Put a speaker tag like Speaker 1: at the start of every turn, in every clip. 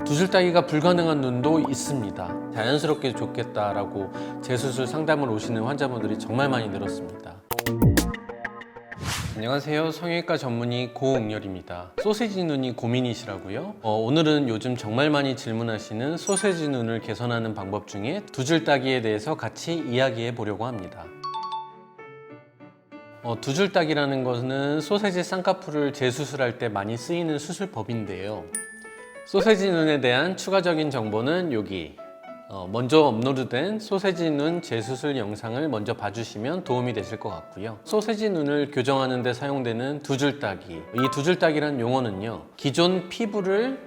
Speaker 1: 두 줄 따기가 불가능한 눈도 있습니다. 자연스럽게 좋겠다라고 재수술 상담을 오시는 환자분들이 정말 많이 늘었습니다. 안녕하세요. 성형외과 전문의 고응열입니다. 소세지 눈이 고민이시라고요? 오늘은 요즘 정말 많이 질문하시는 소세지 눈을 개선하는 방법 중에 두 줄 따기에 대해서 같이 이야기해 보려고 합니다. 두 줄 따기라는 것은 소세지 쌍꺼풀을 재수술할 때 많이 쓰이는 수술법인데요. 소세지 눈에 대한 추가적인 정보는 여기 먼저 업로드된 소세지 눈 재수술 영상을 먼저 봐주시면 도움이 되실 것 같고요. 소세지 눈을 교정하는 데 사용되는 두 줄 따기, 이 두 줄 따기란 용어는요, 기존 피부를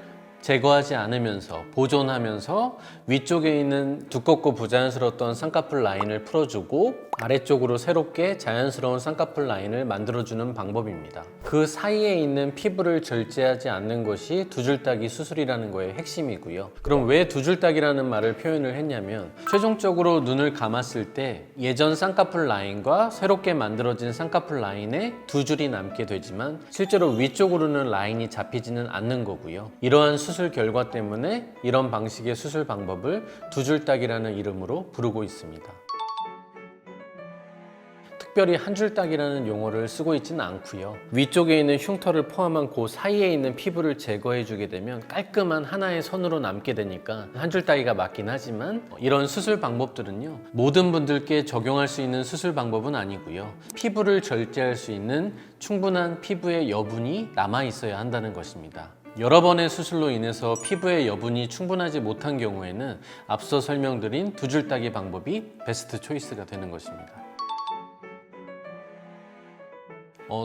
Speaker 1: 제거하지 않으면서 보존하면서 위쪽에 있는 두껍고 부자연스러웠던 쌍꺼풀 라인을 풀어주고 아래쪽으로 새롭게 자연스러운 쌍꺼풀 라인을 만들어주는 방법입니다. 그 사이에 있는 피부를 절제하지 않는 것이 두 줄 따기 수술이라는 거의 핵심이고요. 그럼 왜 두 줄 따기라는 말을 표현을 했냐면, 최종적으로 눈을 감았을 때 예전 쌍꺼풀 라인과 새롭게 만들어진 쌍꺼풀 라인에 두 줄이 남게 되지만 실제로 위쪽으로는 라인이 잡히지는 않는 거고요. 이러한 수술 결과 때문에 이런 방식의 수술 방법을 두 줄 따기라는 이름으로 부르고 있습니다. 특별히 한 줄 따기라는 용어를 쓰고 있지는 않고요. 위쪽에 있는 흉터를 포함한 그 사이에 있는 피부를 제거해 주게 되면 깔끔한 하나의 선으로 남게 되니까 한 줄 따기가 맞긴 하지만, 이런 수술 방법들은요, 모든 분들께 적용할 수 있는 수술 방법은 아니고요. 피부를 절제할 수 있는 충분한 피부의 여분이 남아 있어야 한다는 것입니다. 여러 번의 수술로 인해서 피부의 여분이 충분하지 못한 경우에는 앞서 설명드린 두 줄 따기 방법이 베스트 초이스가 되는 것입니다.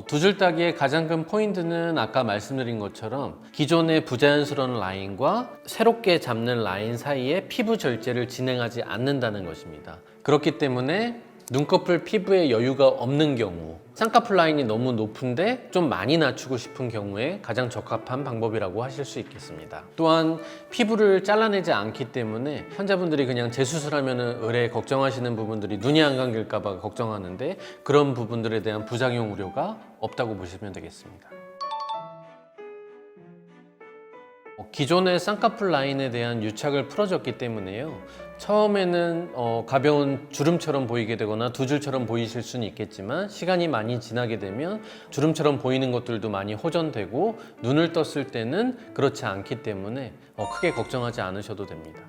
Speaker 1: 두 줄 따기의 가장 큰 포인트는 아까 말씀드린 것처럼 기존의 부자연스러운 라인과 새롭게 잡는 라인 사이에 피부 절제를 진행하지 않는다는 것입니다. 그렇기 때문에 눈꺼풀 피부에 여유가 없는 경우, 쌍꺼풀 라인이 너무 높은데 좀 많이 낮추고 싶은 경우에 가장 적합한 방법이라고 하실 수 있겠습니다. 또한 피부를 잘라내지 않기 때문에 환자분들이 그냥 재수술하면 의뢰 걱정하시는 부분들이 눈이 안 감길까 봐 걱정하는데, 그런 부분들에 대한 부작용 우려가 없다고 보시면 되겠습니다. 기존의 쌍꺼풀 라인에 대한 유착을 풀어줬기 때문에요, 처음에는 가벼운 주름처럼 보이게 되거나 두 줄처럼 보이실 수는 있겠지만, 시간이 많이 지나게 되면 주름처럼 보이는 것들도 많이 호전되고 눈을 떴을 때는 그렇지 않기 때문에 크게 걱정하지 않으셔도 됩니다.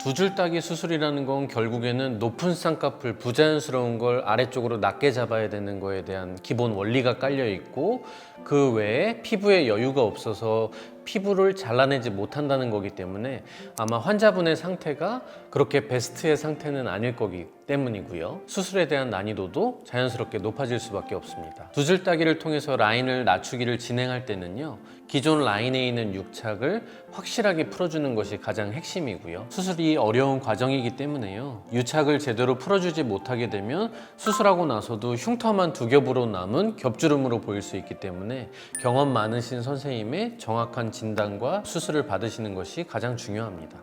Speaker 1: 두 줄 따기 수술이라는 건 결국에는 높은 쌍꺼풀, 부자연스러운 걸 아래쪽으로 낮게 잡아야 되는 거에 대한 기본 원리가 깔려 있고, 그 외에 피부에 여유가 없어서 피부를 잘라내지 못한다는 거기 때문에 아마 환자분의 상태가 그렇게 베스트의 상태는 아닐 거기 때문이고요. 수술에 대한 난이도도 자연스럽게 높아질 수밖에 없습니다. 두 줄 따기를 통해서 라인을 낮추기를 진행할 때는요, 기존 라인에 있는 유착을 확실하게 풀어주는 것이 가장 핵심이고요. 수술이 어려운 과정이기 때문에요, 유착을 제대로 풀어주지 못하게 되면 수술하고 나서도 흉터만 두 겹으로 남은 겹주름으로 보일 수 있기 때문에 경험 많으신 선생님의 정확한 진단과 수술을 받으시는 것이 가장 중요합니다.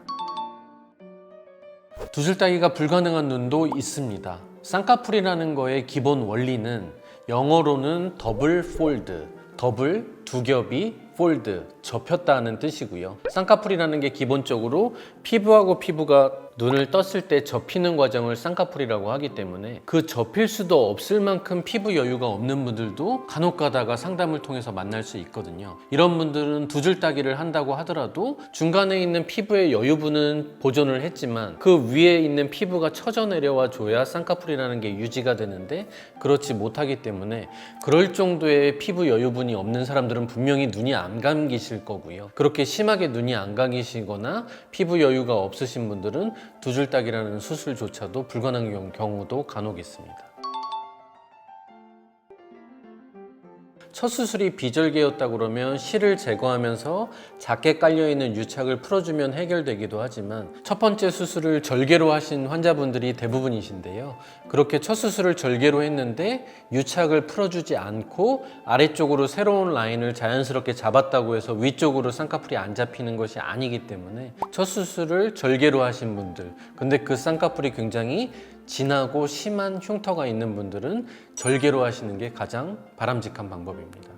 Speaker 1: 두 줄 따기가 불가능한 눈도 있습니다. 쌍꺼풀이라는 거의 기본 원리는 영어로는 더블 폴드, 더블 두 겹이 폴드, 접혔다는 뜻이고요. 쌍꺼풀이라는 게 기본적으로 피부하고 피부가 눈을 떴을 때 접히는 과정을 쌍꺼풀이라고 하기 때문에, 그 접힐 수도 없을 만큼 피부 여유가 없는 분들도 간혹 가다가 상담을 통해서 만날 수 있거든요. 이런 분들은 두 줄 따기를 한다고 하더라도 중간에 있는 피부의 여유분은 보존을 했지만 그 위에 있는 피부가 처져 내려와 줘야 쌍꺼풀이라는 게 유지가 되는데, 그렇지 못하기 때문에 그럴 정도의 피부 여유분이 없는 사람들은 분명히 눈이 안 감기실 거고요. 그렇게 심하게 눈이 안 감기시거나 피부 여유가 없으신 분들은 두 줄 따기라는 수술조차도 불가능한 경우도 간혹 있습니다. 첫 수술이 비절개였다 그러면 실을 제거하면서 작게 깔려있는 유착을 풀어주면 해결되기도 하지만, 첫 번째 수술을 절개로 하신 환자분들이 대부분이신데요, 그렇게 첫 수술을 절개로 했는데 유착을 풀어주지 않고 아래쪽으로 새로운 라인을 자연스럽게 잡았다고 해서 위쪽으로 쌍꺼풀이 안 잡히는 것이 아니기 때문에, 첫 수술을 절개로 하신 분들, 근데 그 쌍꺼풀이 굉장히 진하고 심한 흉터가 있는 분들은 절개로 하시는 게 가장 바람직한 방법입니다.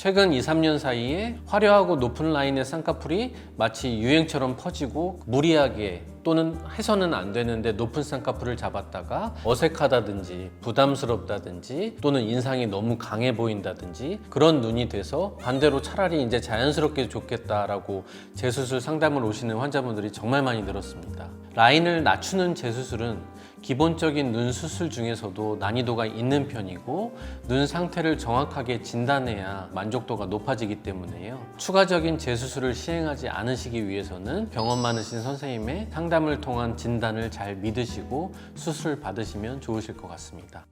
Speaker 1: 최근 2, 3년 사이에 화려하고 높은 라인의 쌍꺼풀이 마치 유행처럼 퍼지고 무리하게 또는 해서는 안 되는데 높은 쌍꺼풀을 잡았다가 어색하다든지 부담스럽다든지 또는 인상이 너무 강해 보인다든지 그런 눈이 돼서 반대로 차라리 이제 자연스럽게 좋겠다라고 재수술 상담을 오시는 환자분들이 정말 많이 늘었습니다. 라인을 낮추는 재수술은 기본적인 눈 수술 중에서도 난이도가 있는 편이고 눈 상태를 정확하게 진단해야 만족도가 높아지기 때문에요. 추가적인 재수술을 시행하지 않으시기 위해서는 경험 많으신 선생님의 상담을 통한 진단을 잘 믿으시고 수술 받으시면 좋으실 것 같습니다.